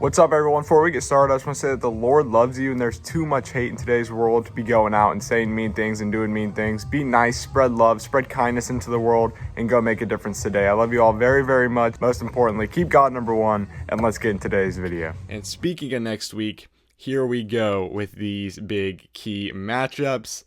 What's up, everyone? Before we get started, I just want to say that the Lord loves you, and there's too much hate in today's world to be going out and saying mean things and doing mean things. Be nice, spread love, spread kindness into the world, and go make a difference today. I love you all very, very much. Most importantly, keep God number one, and let's get in today's video. And speaking of next week, here we go with these big key matchups.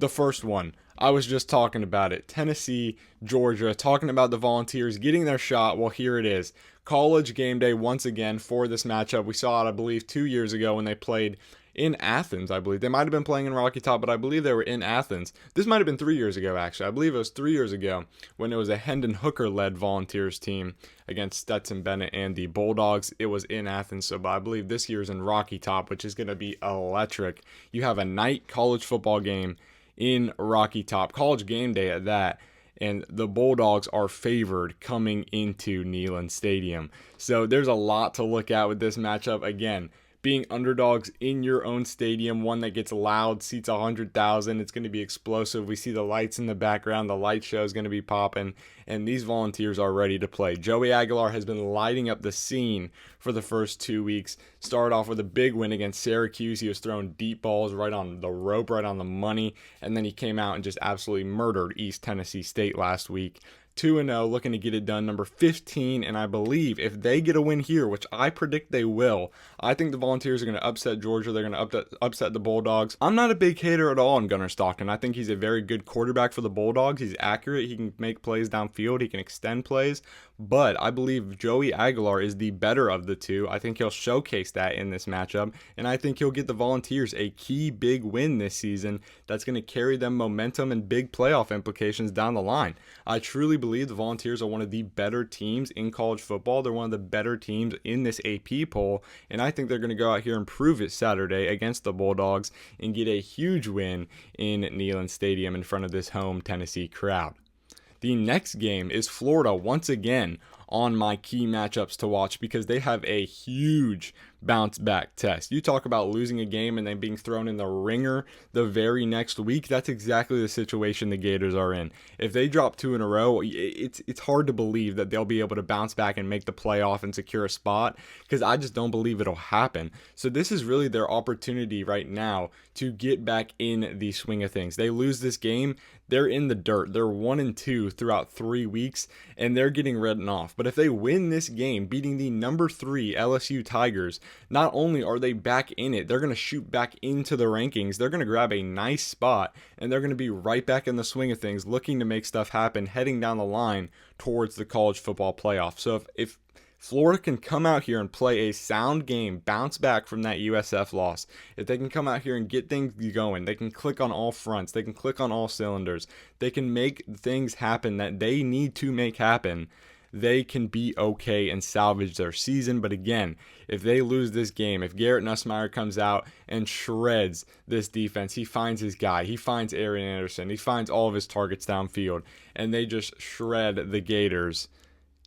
The first one, I was just talking about it. Tennessee, Georgia, talking about the Volunteers getting their shot. Well, here it is. College game day once again for this matchup. We saw it, I believe, 2 years ago when they played in Athens, I believe. They might have been playing in Rocky Top, but I believe they were in Athens. This might have been 3 years ago, actually. I believe it was 3 years ago when it was a Hendon Hooker-led Volunteers team against Stetson Bennett and the Bulldogs. It was in Athens, so I believe this year's in Rocky Top, which is going to be electric. You have a night college football game in Rocky Top, college game day at that, and the Bulldogs are favored coming into Neyland Stadium. So there's a lot to look at with this matchup. Again, being underdogs in your own stadium, one that gets loud, seats 100,000. It's going to be explosive. We see the lights in the background. The light show is going to be popping, and these Volunteers are ready to play. Joey Aguilar has been lighting up the scene for the first 2 weeks. Started off with a big win against Syracuse. He was throwing deep balls right on the rope, right on the money, and then he came out and just absolutely murdered East Tennessee State last week. 2-0, looking to get it done. Number 15, and I believe if they get a win here, which I predict they will, I think the Volunteers are going to upset Georgia. They're going to upset the Bulldogs. I'm not a big hater at all on Gunnar Stockton. I think he's a very good quarterback for the Bulldogs. He's accurate. He can make plays downfield. He can extend plays. But I believe Joey Aguilar is the better of the two. I think he'll showcase that in this matchup, and I think he'll get the Volunteers a key big win this season that's going to carry them momentum and big playoff implications down the line. I truly believe the Volunteers are one of the better teams in college football. They're one of the better teams in this AP poll, and I think they're going to go out here and prove it Saturday against the Bulldogs and get a huge win in Neyland Stadium in front of this home Tennessee crowd. The next game is Florida once again on my key matchups to watch because they have a huge bounce back test. You talk about losing a game and then being thrown in the ringer the very next week. That's exactly the situation the Gators are in. If they drop 2 in a row, it's hard to believe that they'll be able to bounce back and make the playoff and secure a spot, because I just don't believe it'll happen. So this is really their opportunity right now to get back in the swing of things. They lose this game, they're in the dirt. They're 1-2 throughout 3 weeks, and they're getting written off. But if they win this game, beating the number 3 LSU Tigers, not only are they back in it, they're going to shoot back into the rankings. They're going to grab a nice spot, and they're going to be right back in the swing of things, looking to make stuff happen, heading down the line towards the college football playoff. So if Florida can come out here and play a sound game, bounce back from that USF loss, if they can come out here and get things going, they can click on all fronts, they can click on all cylinders, they can make things happen that they need to make happen, they can be okay and salvage their season. But again, if they lose this game, if Garrett Nussmeier comes out and shreds this defense, he finds his guy, he finds Arian Anderson, he finds all of his targets downfield, and they just shred the Gators,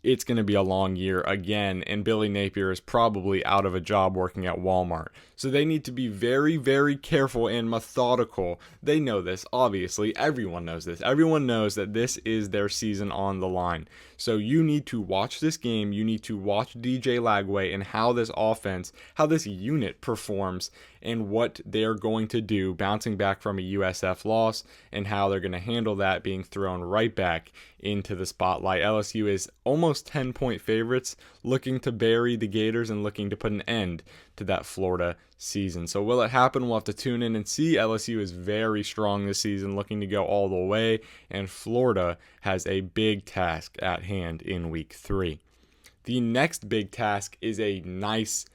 it's going to be a long year again, and Billy Napier is probably out of a job working at Walmart. So they need to be very, very careful and methodical. They know this, obviously. Everyone knows this. Everyone knows that this is their season on the line. So you need to watch this game. You need to watch DJ Lagway and how this offense, how this unit performs, and what they're going to do bouncing back from a USF loss, and how they're going to handle that being thrown right back into the spotlight. LSU is almost 10-point favorites, looking to bury the Gators and looking to put an end to that Florida season. So will it happen? We'll have to tune in and see. LSU is very strong this season, looking to go all the way, and Florida has a big task at hand in week 3. The next big task is a nice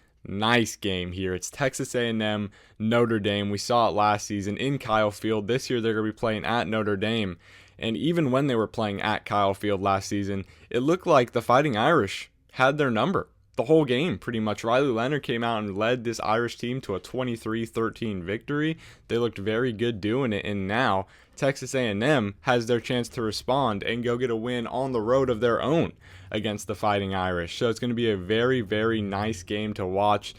game here. It's Texas A&M, Notre Dame. We saw it last season in Kyle Field. This year they're going to be playing at Notre Dame. And even when they were playing at Kyle Field last season, it looked like the Fighting Irish had their number the whole game, pretty much. Riley Leonard came out and led this Irish team to a 23-13 victory. They looked very good doing it, and now Texas A&M has their chance to respond and go get a win on the road of their own against the Fighting Irish. So it's going to be a very, very nice game to watch.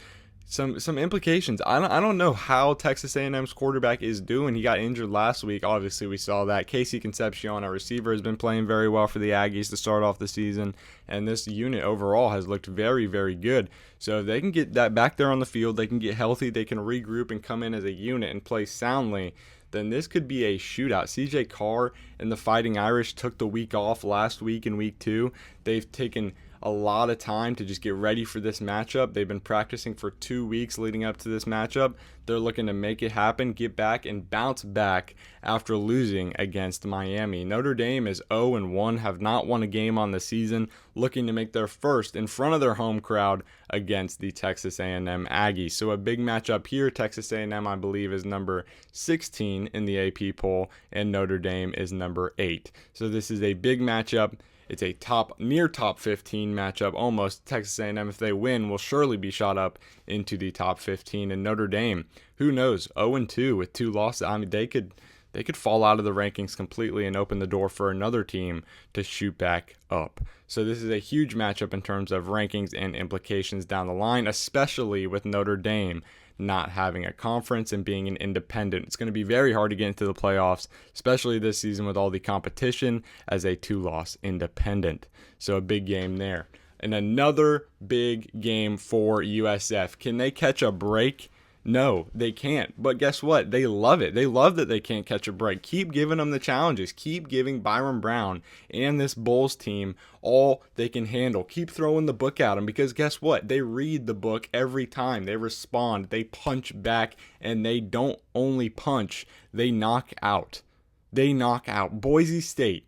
some implications. I don't know how Texas A&M's quarterback is doing. He got injured last week. Obviously, we saw that. Casey Concepcion, our receiver, has been playing very well for the Aggies to start off the season, and this unit overall has looked very, very good. So if they can get that back there on the field, they can get healthy, they can regroup and come in as a unit and play soundly, then this could be a shootout. CJ Carr and the Fighting Irish took the week off last week in week 2. They've taken a lot of time to just get ready for this matchup. They've been practicing for 2 weeks leading up to this matchup. They're looking to make it happen, get back, and bounce back after losing against Miami. Notre Dame is 0-1, have not won a game on the season, looking to make their first in front of their home crowd against the Texas A&M Aggies. So a big matchup here. Texas A&M, I believe, is number 16 in the AP poll, and Notre Dame is number 8. So this is a big matchup. It's a near top 15 matchup, almost. Texas A&M, if they win, will surely be shot up into the top 15. And Notre Dame, who knows, 0-2 with 2 losses. I mean, they could fall out of the rankings completely and open the door for another team to shoot back up. So this is a huge matchup in terms of rankings and implications down the line, especially with Notre Dame not having a conference and being an independent. It's going to be very hard to get into the playoffs, especially this season with all the competition as a 2-loss independent. So a big game there. And another big game for USF. Can they catch a break? No, they can't. But guess what? They love it. They love that they can't catch a break. Keep giving them the challenges. Keep giving Byron Brown and this Bulls team all they can handle. Keep throwing the book at them, because guess what? They read the book every time. They respond. They punch back, and they don't only punch. They knock out. They knock out. Boise State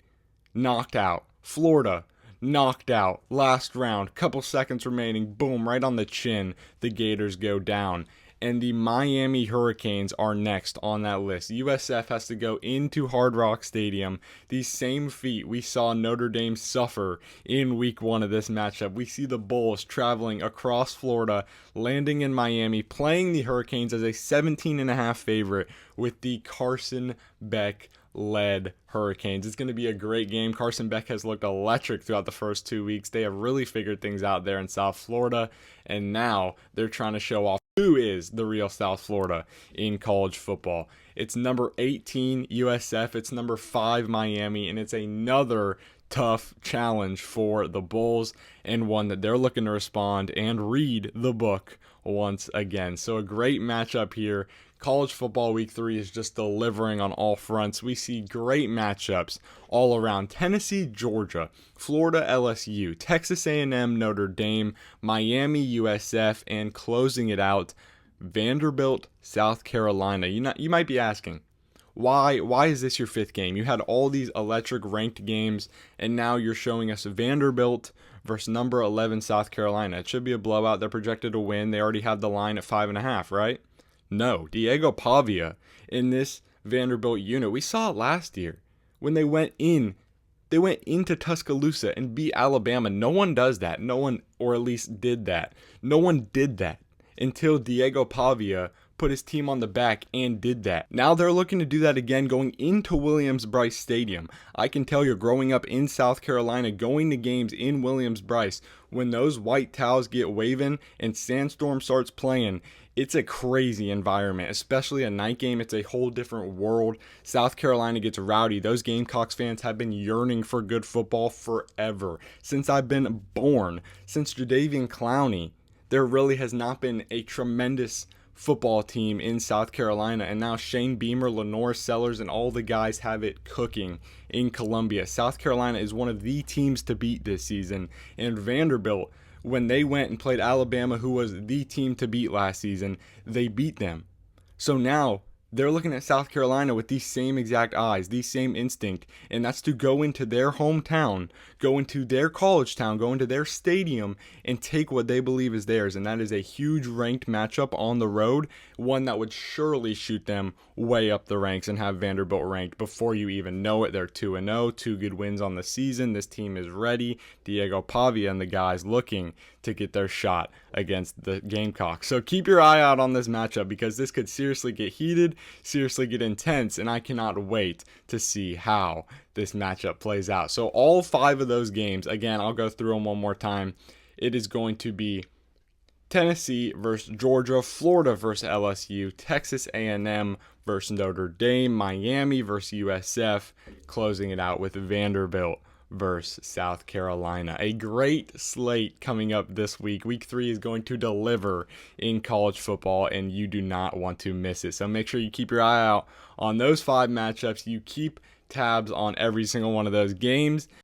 knocked out. Florida knocked out. Last round, couple seconds remaining. Boom, right on the chin. The Gators go down. And the Miami Hurricanes are next on that list. USF has to go into Hard Rock Stadium. The same feat we saw Notre Dame suffer in week 1 of this matchup. We see the Bulls traveling across Florida, landing in Miami, playing the Hurricanes as a 17.5 favorite with the Carson Beck led Hurricanes. It's going to be a great game. Carson Beck has looked electric throughout the first 2 weeks. They have really figured things out there in South Florida, and now they're trying to show off who is the real South Florida in college football. It's number 18 USF, it's number 5 Miami, and it's another tough challenge for the Bulls, and one that they're looking to respond and read the book once again. So a great matchup here. College football week 3 is just delivering on all fronts. We see great matchups all around. Tennessee, Georgia, Florida, LSU, Texas A&M, Notre Dame, Miami, USF, and closing it out, Vanderbilt, South Carolina. You might be asking, why is this your 5th game? You had all these electric ranked games, and now you're showing us Vanderbilt versus number 11 South Carolina. It should be a blowout. They're projected to win. They already had the line at 5.5, right? No, Diego Pavia in this Vanderbilt unit. We saw it last year when they went into Tuscaloosa and beat Alabama. No one does that. No one, or at least did that. No one did that until Diego Pavia put his team on the back and did that. Now they're looking to do that again going into Williams-Brice Stadium. I can tell you, growing up in South Carolina, going to games in Williams-Brice, when those white towels get waving and Sandstorm starts playing, it's a crazy environment, especially a night game. It's a whole different world. South Carolina gets rowdy. Those Gamecocks fans have been yearning for good football forever. Since I've been born, since Jadeveon Clowney, there really has not been a tremendous football team in South Carolina, and now Shane Beamer, Lenore Sellers, and all the guys have it cooking in Columbia. South Carolina is one of the teams to beat this season, and Vanderbilt, when they went and played Alabama, who was the team to beat last season, they beat them. So now they're looking at South Carolina with these same exact eyes, the same instinct, and that's to go into their hometown, go into their college town, go into their stadium, and take what they believe is theirs. And that is a huge ranked matchup on the road, one that would surely shoot them way up the ranks and have Vanderbilt ranked before you even know it. They're 2-0, 2 good wins on the season. This team is ready. Diego Pavia and the guys looking to get their shot against the Gamecocks. So keep your eye out on this matchup, because this could seriously get heated, seriously get intense, and I cannot wait to see how this matchup plays out. So all 5 of those games, again, I'll go through them one more time. It is going to be Tennessee versus Georgia, Florida versus LSU, Texas A&M versus Notre Dame, Miami versus USF, closing it out with Vanderbilt versus South Carolina. A great slate coming up this week. Week 3 is going to deliver in college football, and you do not want to miss it. So make sure you keep your eye out on those 5 matchups. You keep tabs on every single one of those games.